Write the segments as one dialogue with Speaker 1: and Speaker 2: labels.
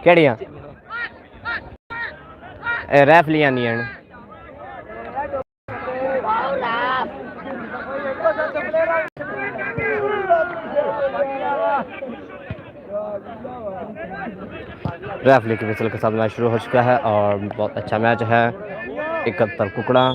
Speaker 1: केड़ियां रेफलियां नहीं हैं रेफली की विसल के साथ मैच शुरू हो चुका है और बहुत अच्छा मैच है 71 कुकड़ा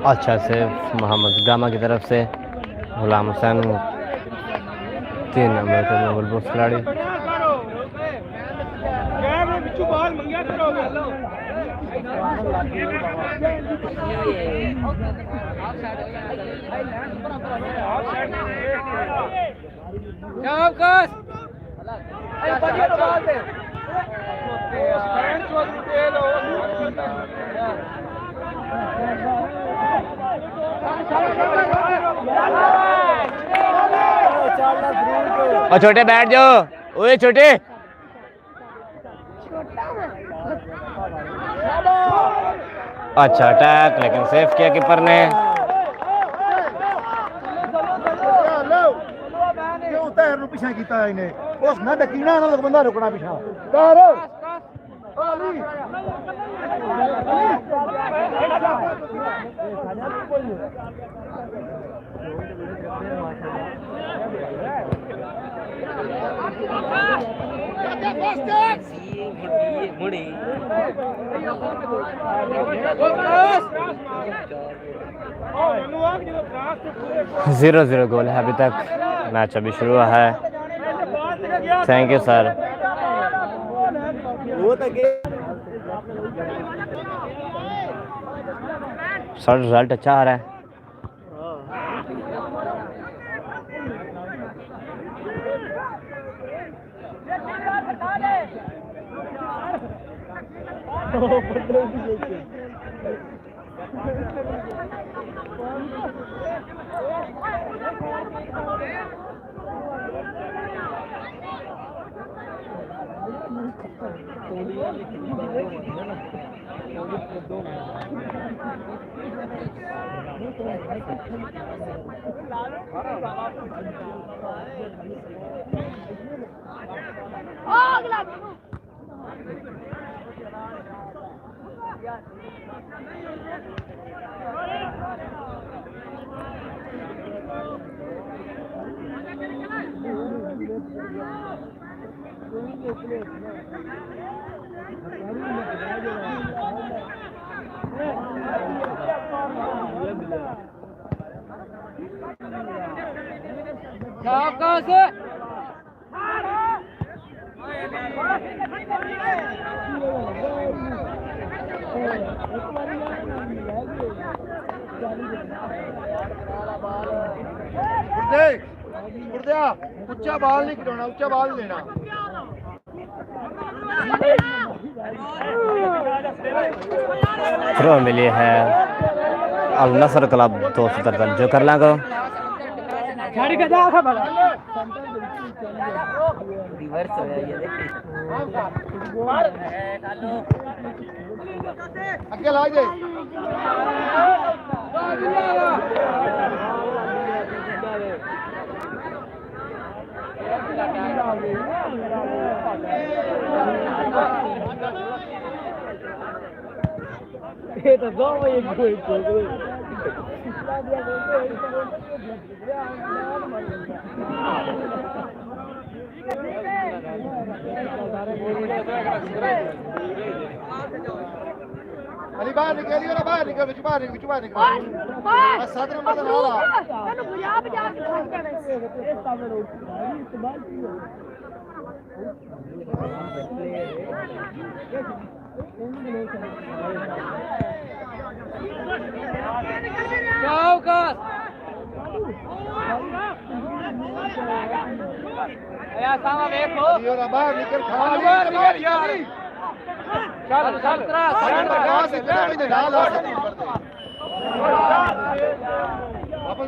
Speaker 1: अच्छा से मोहम्मद गामा की तरफ से गुलाम हुसैन 3 नंबर के बुलबुल खिलाड़ी और छोटे बैठ जाओ ओए छोटे अच्छा अटैक लेकिन सेफ किया कीपर ने
Speaker 2: पिछा किया इन्हें उस ना डकीना ना बंदा रुकना पिछा
Speaker 1: जीरो जीरो गोल है अभी तक मैच अभी शुरू हुआ है thank you sir sir result अच्छा आ रहा है
Speaker 2: ਗੁਰਦਿਆ ਉੱਚਾ ਬਾਲ ਨਹੀਂ ਖਿਡਾਉਣਾ, ਉੱਚਾ ਬਾਲ ਲੈਣਾ।
Speaker 1: थ्रो मिली है अल नसर क्लब 273 जो कर लांगो
Speaker 2: अगे ला दे।
Speaker 3: ये तो दो ये कोई
Speaker 2: अली बाहर निकल, अली बाहर निकल, बिच बाहर निकल, बिच बाहर निकल। बस 7 नंबर का नाला
Speaker 3: मैंने पंजाब जा के फोन करना है इस सामने रोड इस्तेमाल की जाओ का या सामा देखो
Speaker 2: ये ना बाहर निकल, खाली
Speaker 3: निकल यार चल चल
Speaker 2: कहां से कितना में डाल आ सकते वापस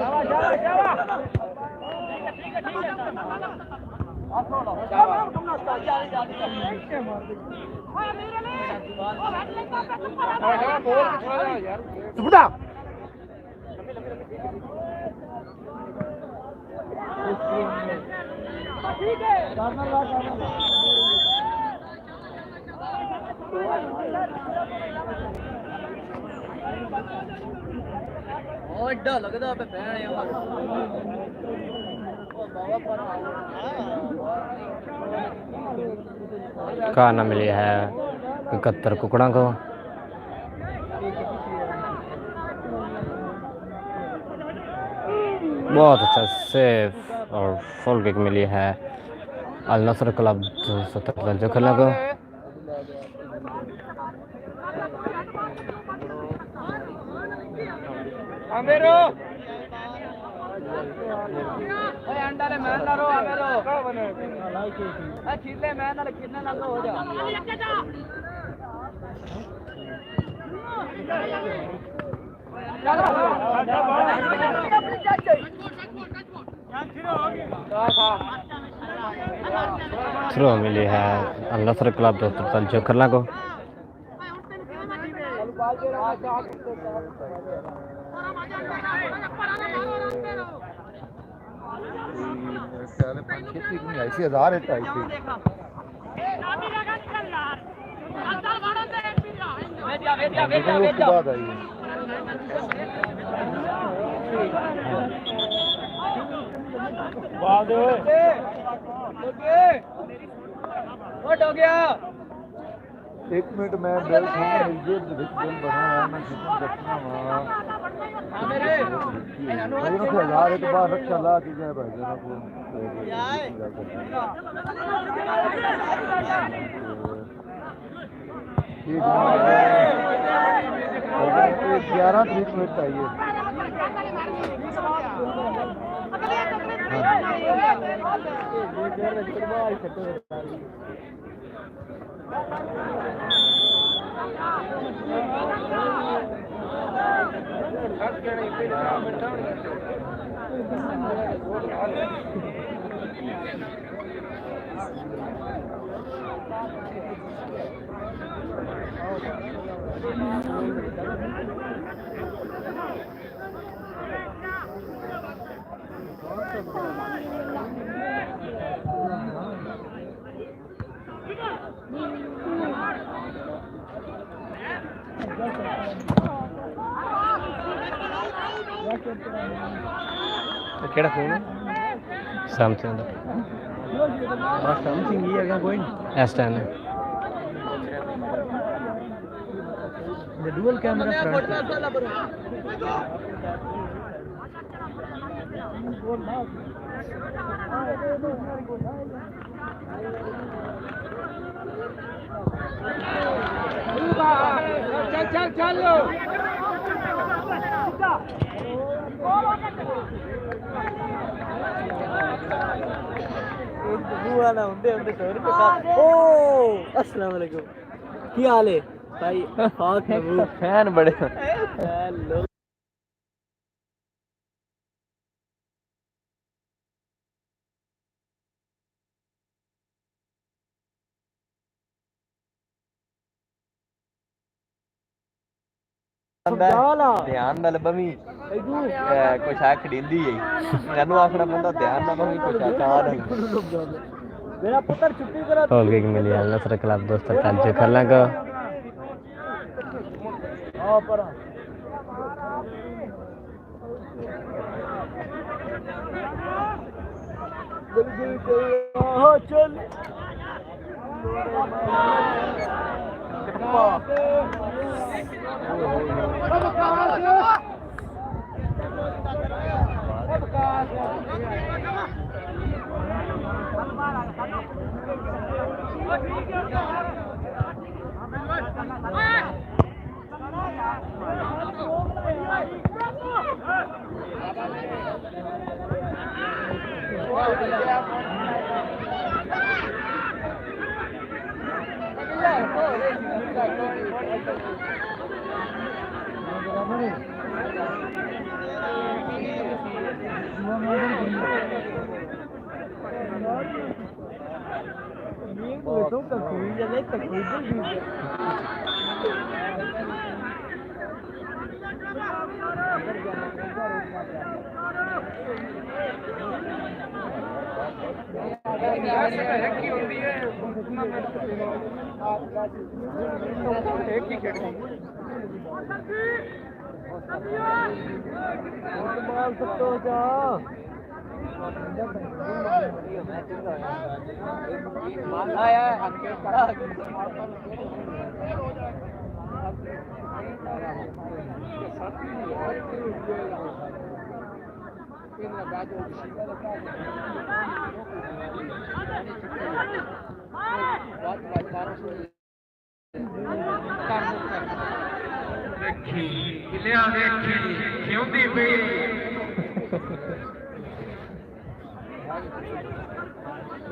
Speaker 2: सुबड़ा ठीक है
Speaker 3: ओ एड्डा लगदा पे भैन यार
Speaker 1: खाना मिली है 71 कुकड़ा को बहुत अच्छा सेफ और फुल किक मिली है अल नसर क्लब 273 जो खेलने को
Speaker 3: अमेरो ओए अंडा ले मैन रो अमेरो ए खिले मैन ले कितना ना हो जा
Speaker 1: थ्रो मिली है अल नसर क्लब 273 जो खेलने को
Speaker 2: ऐसी 1000 है टाइप की बात आई
Speaker 3: वाह दे हो गया
Speaker 2: 1 मिनट मैं बेल खाना जेब ਦੇ ਵਿੱਚ ਬਿੱਲ ਬਣਾਉਣਾ ਮੈਂ ਖਤਮ ਰੱਖਣਾ ਵਾ
Speaker 3: मेरे
Speaker 2: ਇਹਨਾਂ ਨੂੰ 1000 ਤੋਂ ਬਾਅਦ ਰੱਖਿਆ ਲਾ ਕੇ ਜਾਏ ਭਾਈ ਜਰਾ ਕੋ ठीक है 11 मिनट चाहिए
Speaker 1: केड़ा फोन है सैमसंग
Speaker 2: समथिंग ही है कोई
Speaker 1: S10
Speaker 2: the dual camera front
Speaker 3: चल चल चल ना होंगे 100 रुपए का ओ अस्सलाम वालेकुम क्या हाल है भाई बहुत फैन बड़े हेलो ध्यान नाल बमी कुछ आख ढींदी है तेनू आखना बंदा ध्यान ना बमी कुछ आखा मेरा पुत्र छुट्टी करा
Speaker 1: होल के मिली है नसर क्लब दोस्त काज कर लांगा
Speaker 3: हां पर हां चल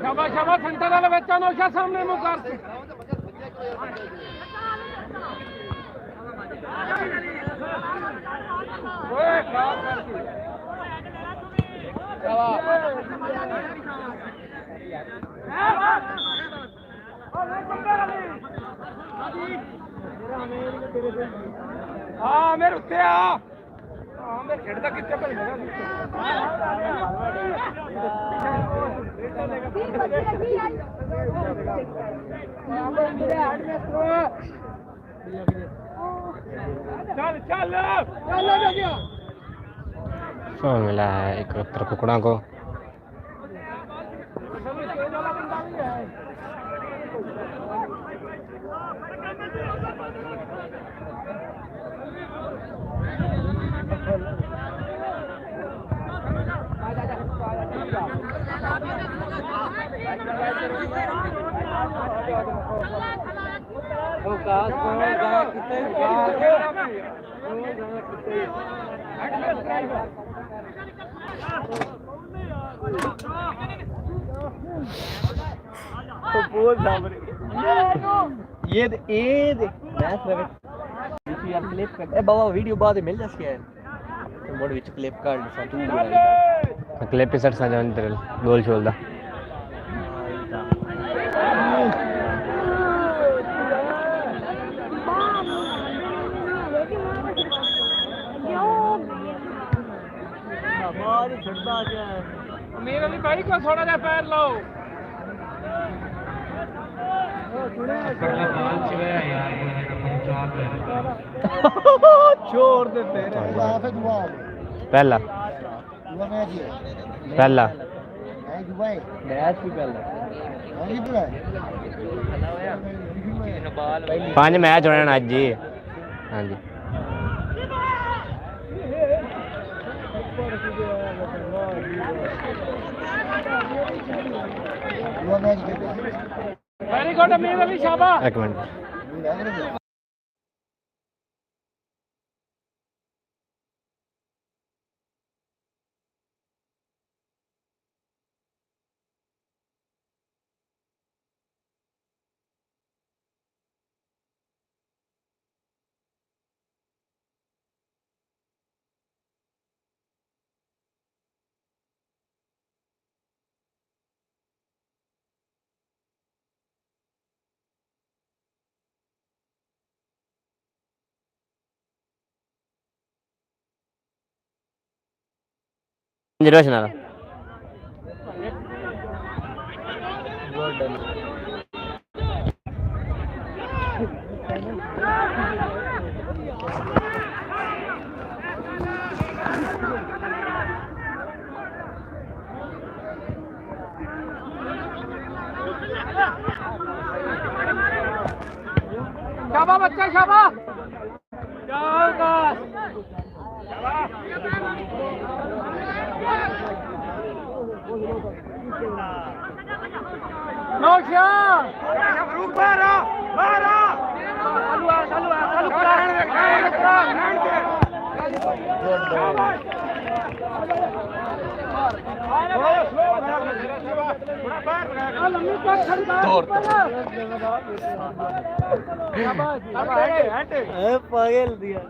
Speaker 4: शाबाश शाबाश सेंटर वाले बच्चा नौशा सामने मुंह कर ओए खराब करती हाँ मेरे उत्ते आ हाँ मेरे खेड़ता कितने पर चल चल
Speaker 1: सो मिला है 71 कुकड़ा को
Speaker 3: ये मैच रहे यार क्लिप कर ए बाबा वीडियो बाद में मिल जासी है तो मोड विच क्लिप काट सा तू
Speaker 1: क्लिप पे सट सा जान तेरे गोल छोड़ दा
Speaker 3: हमारी छड़ता क्या
Speaker 4: मेरे लिए भाई को थोड़ा जा पैर लो
Speaker 3: छोड़ दे तेरे
Speaker 1: पहला पहला
Speaker 3: मैच भी पहले
Speaker 1: 5 मैच होने आज जी हाँ जी
Speaker 4: वेरी गुड अमीर अली शाबाश
Speaker 1: एक मिनट रोशन वाला
Speaker 4: शाबाश बच्चा शाबाश
Speaker 3: पागल दिया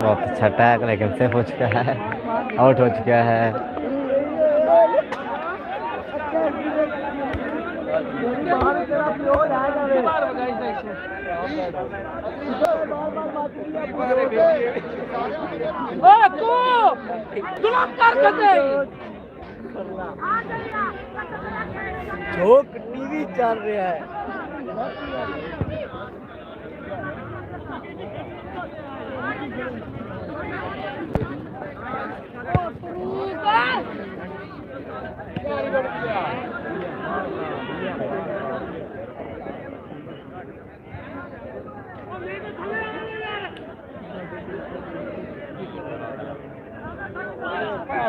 Speaker 1: बहुत अच्छा टैग लेकिन सेफ हो चुका है आउट हो चुका है
Speaker 3: झोंक टीवी चल रहा है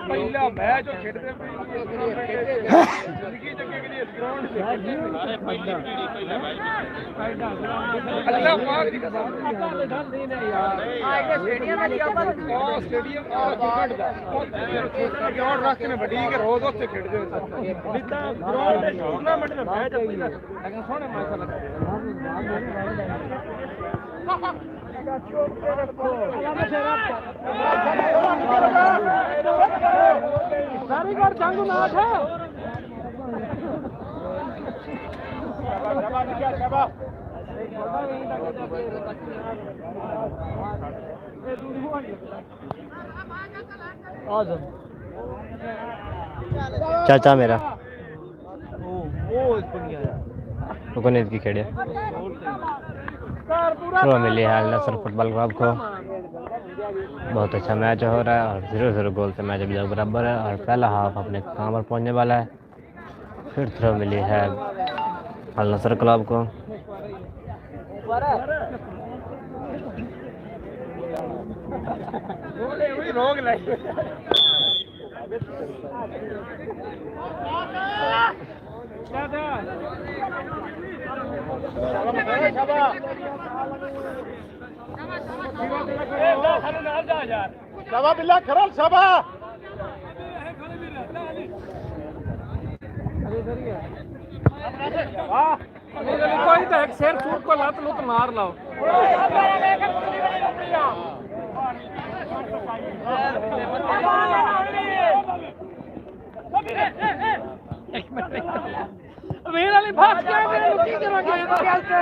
Speaker 4: ਪਹਿਲਾ ਮੈਚ ਖੇਡਦੇ ਜ਼ਿੰਦਗੀ ਚੱਕੇ ਕਿ ਇਸ ਗਰਾਊਂਡ ਤੇ ਅੱਲਾ ਪਾਕ ਦੀ ਕਸਮ ਦੇ ਢੰਗ ਨਹੀਂ ਨੇ ਯਾਰ ਆ ਇਹ ਸਟੇਡੀਅਮ ਹੈ ਲਿਆ ਪਰ ਉਹ ਸਟੇਡੀਅਮ ਆ ਕ੍ਰਿਕਟ ਦਾ ਗਰਾਊਂਡ ਰੱਖ ਕੇ ਵੱਡੀ ਕੇ ਰੋਜ਼ ਉੱਥੇ ਖੇਡਦੇ ਹੋ ਜਿੱਦਾਂ ਗਰਾਊਂਡ ਦੇ ਟੂਰਨਾਮੈਂਟ ਦਾ ਮੈਚ ਹੈ ਪਹਿਲਾਂ ਲੇਕਿਨ ਸੋਹਣੇ ਮੈਚ ਲੱਗਦੇ कारीगर जंग नाथ है
Speaker 1: चाचा मेरा रुकनीत की खेड़े थ्रो मिली है अल नसर फुटबॉल क्लब को बहुत अच्छा मैच हो रहा है और 0-0 गोल से मैच अभी तक बराबर है और पहला हाफ अपने कहाँ पर पहुंचने वाला है फिर थ्रो मिली है अल नसर क्लब को
Speaker 2: शाबा बिल्ला खरल शाबा
Speaker 4: कोई तो एक शेर सूट को लत लुत मार लाओ अमीर अली भाग गया मेरे लुकी करा गया तो कैसे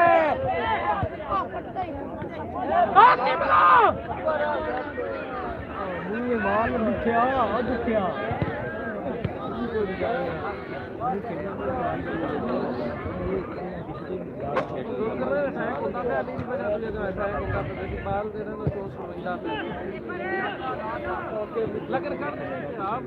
Speaker 4: आके बुला ये माल मुखिया आज क्या लगन कर आप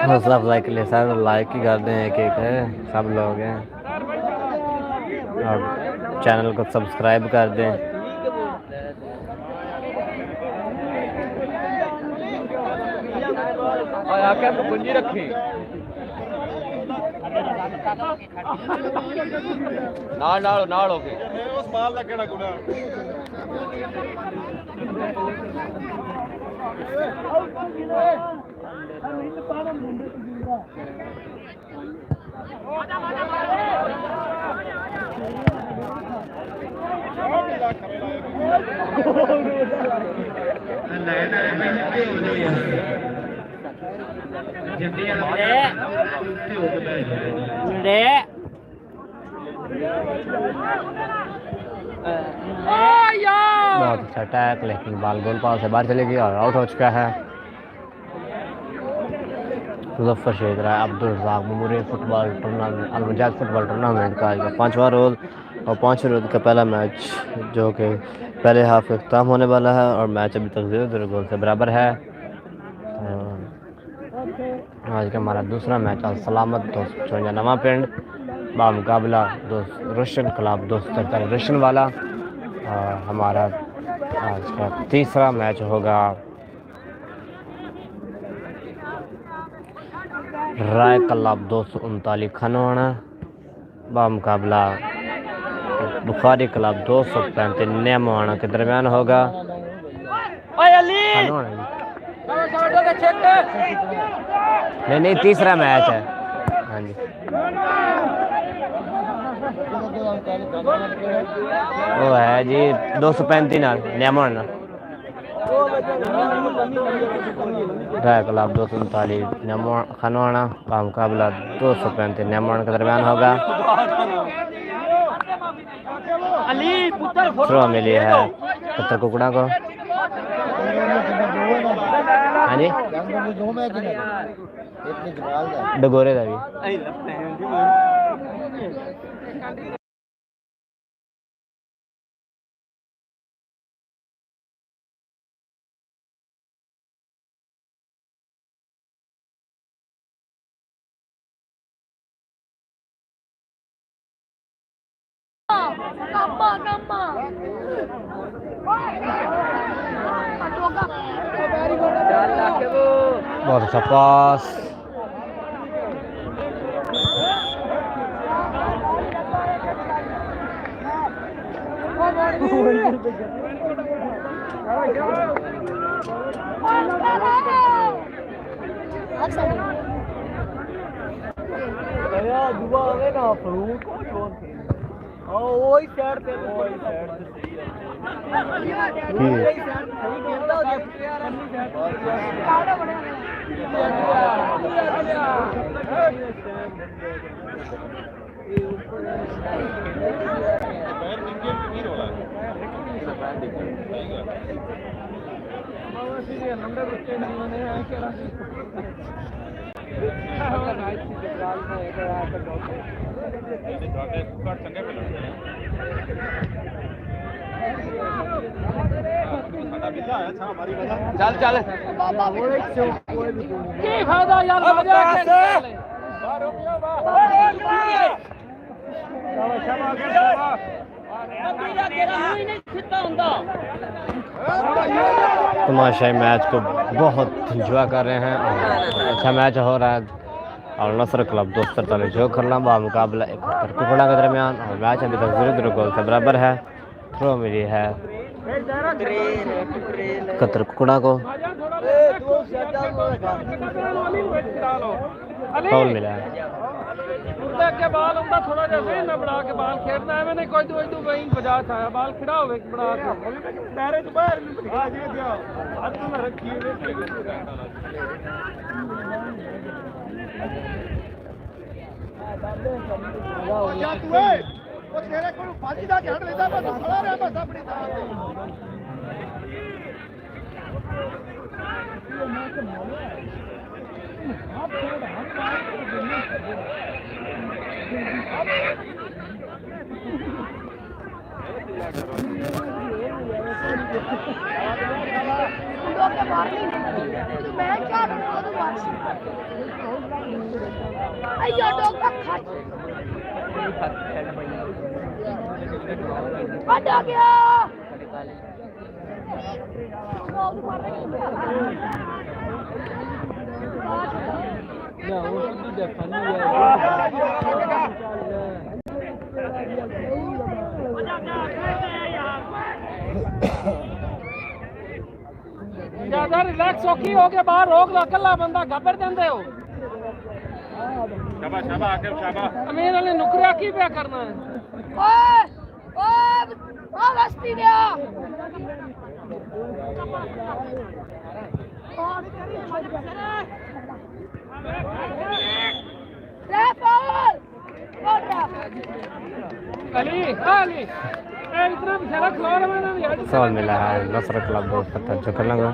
Speaker 1: हौसला अफजाई के लिए सर लाइक ही कर दें, एक एक है सब लोग हैं, और चैनल को सब्सक्राइब कर दें।
Speaker 3: आके तो कुंजी रखी नाल हो के
Speaker 4: उस माल का केड़ा गुना
Speaker 1: बहुत अच्छा अटैक, लेकिन बाल गोल पास से बाहर चली गई और आउट हो चुका है। मुजफ्फर शेख रहा है Abdul Razzaq memorial football tournament, Almajad football tournament का आज का 5वां रोज़ और 5वें रोज़ का पहला मैच, जो कि पहले हाफ का इख्तिताम होने वाला है और मैच अभी तक 0-0 गोल से बराबर है। आज का हमारा दूसरा मैच अल सलामत दोस्त चौंजा नवा पिंड बामुकाबला दोस्त रोशन क्लब दोस्त तरताली रोशन वाला, और हमारा आज का तीसरा मैच होगा राय क्लब 239 खनौना बामुकाबला बुखारी क्लब 235 नेमाना के दरमियान होगा। नहीं तीसरा मैच है। हाँ जी वो है जी 235 ना नेमाना राय क्लब 239 खनौना का मुकाबला 235 नेमान के दरमियान होगा। थ्रो मिली है पत्थर कुकड़ा को। हाँ जी डगोरे का भी बहुत अच्छा पास।
Speaker 3: चल चल
Speaker 4: फायदा यार
Speaker 1: तमाशाई मैच को बहुत इंजॉय कर रहे हैं और अच्छा मैच हो रहा है। और नसर क्लब 243 जो खरला मुकाबला 71 कुकड़ा के दरमियान और मैच अभी तक 0-0 गोल से बराबर है। थ्रो मिली है कतर कुकड़ा को, फाउल मिला है।
Speaker 4: के बाल उनका थोड़ा जैसे ना बढ़ा के बाल खेलना है। मैंने कोई दो वहीं बजा था बाल खड़ा हुए बढ़ा के दायरे तो बाहर आ गया दिया हाथ में रखी है वो तेरे को फांसी दा के हट लेता बस खड़ा रहे बस अपनी ज्यादा रिलैक्स होके बाहर रोक लो कल्ला बंदा घबर देंदे हो शाबाश शाबाश आके शाबाश अमीर वाले नुकरिया की पे करना है ओए ओए आ रस्ती दे अली अली इतना बेचारा खिला रहा मैंने
Speaker 1: सवाल मिला है नसर क्लब दोस्त तक जो कर लगा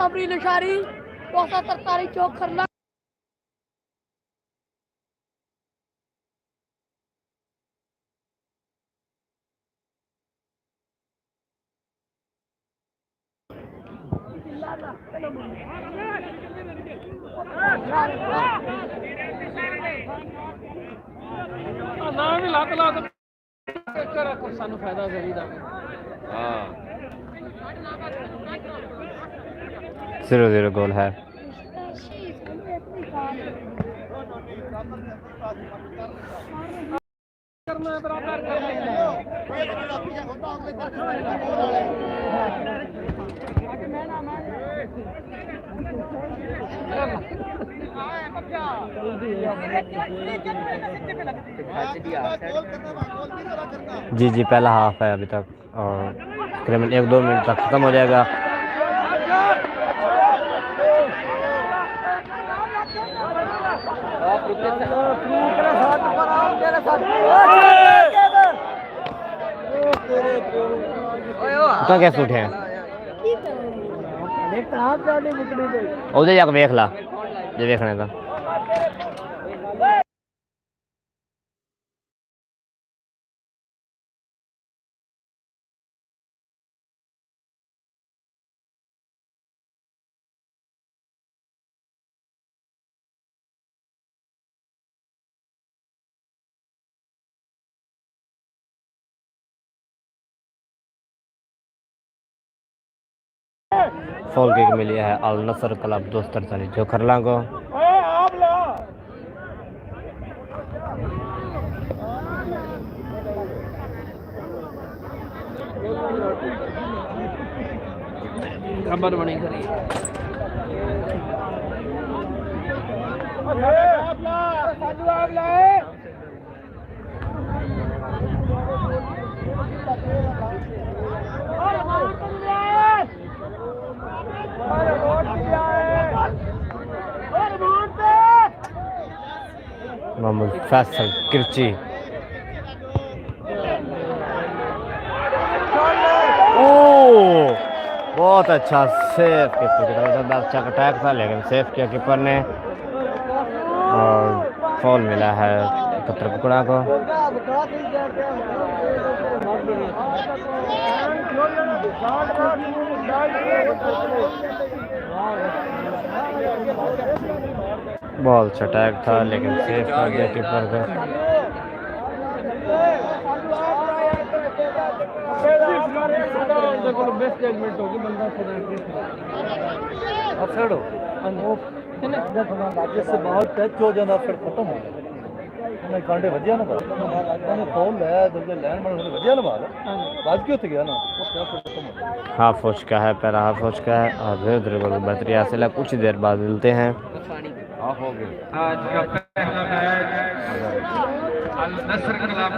Speaker 5: अपनी निशारी 243 चौक करना
Speaker 4: ना भी लात लात कर सानू फायदा जरूर दा हां
Speaker 1: 0-0 गोल है
Speaker 4: करना है बराबर
Speaker 1: जी पहला हाफ है अभी तक और तकरीबन 1-2 मिनट तक खत्म हो जाएगा तो क्या सूट है उधर जाकर देख ला जो देखने का फॉल किक मिली है अल नसर क्लब दोस्त 43 जो खरला को
Speaker 4: खबर बनी करी
Speaker 1: मोहम्मद फैसल किरची बहुत अच्छा सेव कीपर की तरफ अच्छा अटैक था लेकिन सेव किया कीपर ने और फॉल मिला है कतर कुकड़ा को बहुत अच्छा टैग था लेकिन सेफ कर दिया कीपर को।
Speaker 4: बेस्ट जजमेंट होगी बंदा
Speaker 2: ऑफसाइड हो जिससे बाहर टच हो जाता फिर खत्म हो जाता ਉਹਨੇ ਕਾਂਡੇ ਵੱਜਿਆ ਨਾ ਬਾਲ ਉਹਨੇ ਫਾਉਲ ਲਿਆ ਦੂਜੇ ਲੈਣ ਵਾਲੇ ਨੇ ਵੱਜਿਆ ਨਾ ਬਾਲ ਵੱਜ ਕੇ ਉੱਥੇ ਗਿਆ ਨਾ ਉਹ ਕਿਆ ਫਿਰ खत्म हो गया।
Speaker 1: हाफ हो चुका है, पहला हाफ हो चुका है और धीरे धीरे गोल बेहतरी हासिल है। कुछ देर बाद मिलते हैं।
Speaker 2: हाफ हो गया
Speaker 4: आज का पहला मैच अल नस्र क्लब